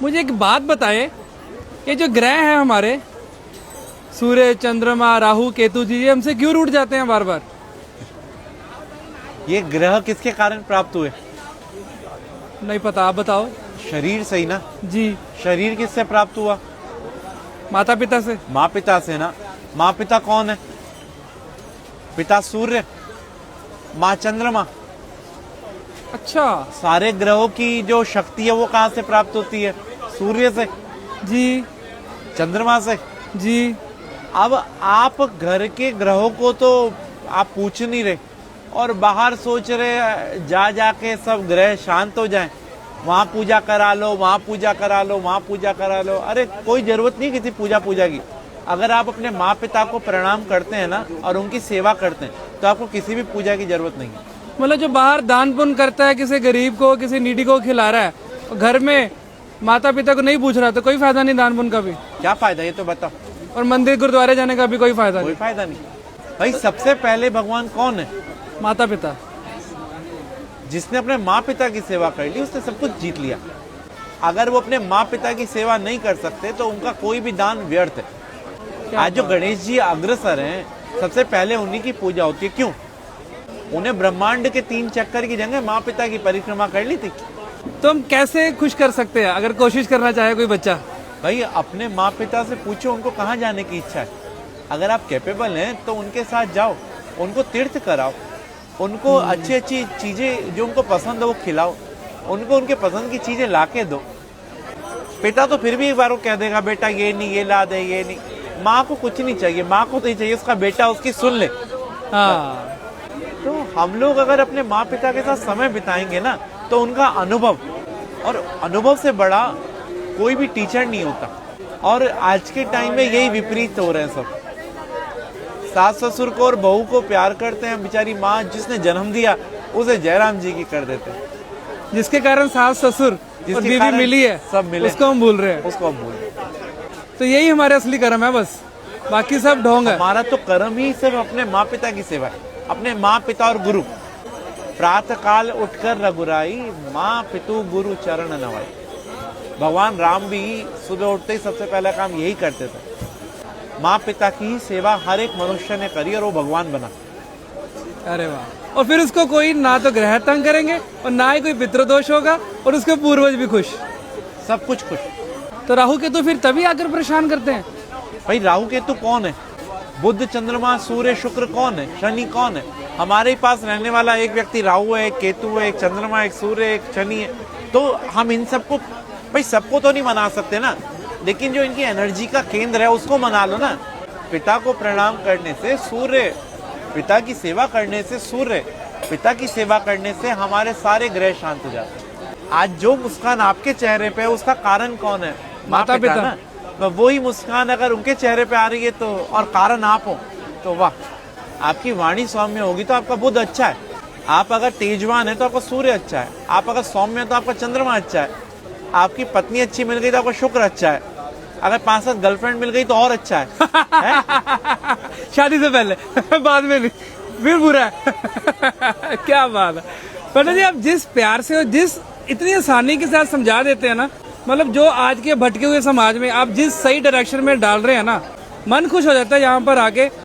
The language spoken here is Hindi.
मुझे एक बात बताएं, ये जो ग्रह हैं हमारे सूर्य, चंद्रमा, राहु, केतु जी, ये हमसे क्यों रूठ जाते हैं बार बार? ये ग्रह किसके कारण प्राप्त हुए? नहीं पता, आप बताओ। शरीर से ही ना। जी। शरीर किससे प्राप्त हुआ? माता पिता से। माँ पिता से ना। माँ पिता कौन है? पिता सूर्य, माँ चंद्रमा। अच्छा। सारे ग्रहों की जो शक्ति है वो कहाँ से प्राप्त होती है? सूर्य से। जी। चंद्रमा से। जी। अब आप घर के ग्रहों को तो आप पूछ नहीं रहे और बाहर सोच रहे जा जाके सब ग्रह शांत हो जाएं, वहां पूजा करा लो, वहां पूजा करा लो, वहां पूजा करा लो। अरे कोई जरूरत नहीं किसी पूजा की। अगर आप अपने माँ पिता को प्रणाम करते हैं ना और उनकी सेवा करते हैं तो आपको किसी भी पूजा की जरूरत नहीं है। मतलब जो बाहर दान पुण्य करता है, किसी गरीब को, किसी नीडी को खिला रहा है, और घर में माता पिता को नहीं पूछ रहा, तो कोई फायदा नहीं दान पुण्य का भी। क्या फायदा ये तो बताओ। और मंदिर गुरुद्वारे जाने का भी कोई फायदा कोई नहीं। फायदा नहीं। भाई सबसे पहले भगवान कौन है? माता पिता। जिसने अपने माँ पिता की सेवा कर ली उसने सब कुछ जीत लिया। अगर वो अपने माँ पिता की सेवा नहीं कर सकते तो उनका कोई भी दान व्यर्थ है। आज जो गणेश जी अग्रसर हैं, सबसे पहले उन्हीं की पूजा होती है। क्यों? उन्हें ब्रह्मांड के 3 चक्कर की जगह माँ पिता की परिक्रमा कर ली थी। तो हम कैसे खुश कर सकते हैं अगर कोशिश करना चाहे कोई बच्चा? भाई अपने माँ पिता से पूछो उनको कहाँ जाने की इच्छा है। अगर आप कैपेबल हैं तो उनके साथ जाओ, उनको तीर्थ कराओ, उनको अच्छी अच्छी चीजें जो उनको पसंद है वो खिलाओ, उनको उनके पसंद की चीजें लाके दो। पिता तो फिर भी एक बार वो कह देगा बेटा ये नहीं, ये ला दे, ये नहीं। माँ को कुछ नहीं चाहिए, माँ को तो ही चाहिए उसका बेटा उसकी सुन ले। हाँ। तो हम लोग अगर अपने माँ पिता के साथ समय बिताएंगे ना तो उनका अनुभव, और अनुभव से बड़ा कोई भी टीचर नहीं होता। और आज के टाइम में यही विपरीत हो रहे हैं सब। सास ससुर को और बहू को प्यार करते हैं, बेचारी माँ जिसने जन्म दिया उसे जयराम जी की कर देते हैं। जिसके कारण सास ससुर और बीवी मिली है, सब मिले, उसको हम भूल रहे हैं। उसको हम भूल रहे हैं। तो यही हमारे असली कर्म है, बस बाकी सब ढोंग है। हमारा तो कर्म ही सिर्फ अपने माँ पिता की सेवा है, अपने माँ पिता और गुरु। प्रातः काल उठकर रघुराई, माँ पितु गुरु चरण नवाई। भगवान राम भी सुबह उठते ही सबसे पहला काम यही करते थे। माँ पिता की ही सेवा हर एक मनुष्य ने करी और वो भगवान बना। अरे वाह। और फिर उसको कोई ना तो ग्रह तंग करेंगे और ना ही कोई पितृदोष होगा, और उसके पूर्वज भी खुश, सब कुछ खुश। तो राहु केतु फिर तभी आकर परेशान करते हैं। भाई राहु केतु कौन है? बुध, चंद्रमा, सूर्य, शुक्र कौन है? शनि कौन है? हमारे ही पास रहने वाला एक व्यक्ति राहु है, एक केतु है, एक चंद्रमा, एक सूर्य, एक शनि है। तो हम इन सबको, भाई सबको तो नहीं मना सकते ना, लेकिन जो इनकी एनर्जी का केंद्र है उसको मना लो ना। पिता को प्रणाम करने से सूर्य, पिता की सेवा करने से सूर्य, पिता की सेवा करने से हमारे सारे ग्रह शांत हो जाते हैं। आज जो मुस्कान आपके चेहरे पे है उसका कारण कौन है? माता पिता ना। तो वही मुस्कान अगर उनके चेहरे पे आ रही है तो, और कारण आप हो, तो वाह, आपकी वाणी सौम्य होगी तो आपका बुध अच्छा है। आप अगर तेजवान है तो आपका सूर्य अच्छा है। आप अगर सौम्य है तो आपका चंद्रमा अच्छा है। आपकी पत्नी अच्छी मिल गई तो आपका शुक्र अच्छा है। अगर 5-7 गर्लफ्रेंड मिल गई तो और अच्छा है। शादी से पहले बाद में नहीं, फिर बुरा है। क्या बात है पंडित जी, आप जिस प्यार से और जिस इतनी आसानी के साथ समझा देते हैं ना, मतलब जो आज के भटके हुए समाज में आप जिस सही डायरेक्शन में डाल रहे हैं ना, मन खुश हो जाता है यहाँ पर आके।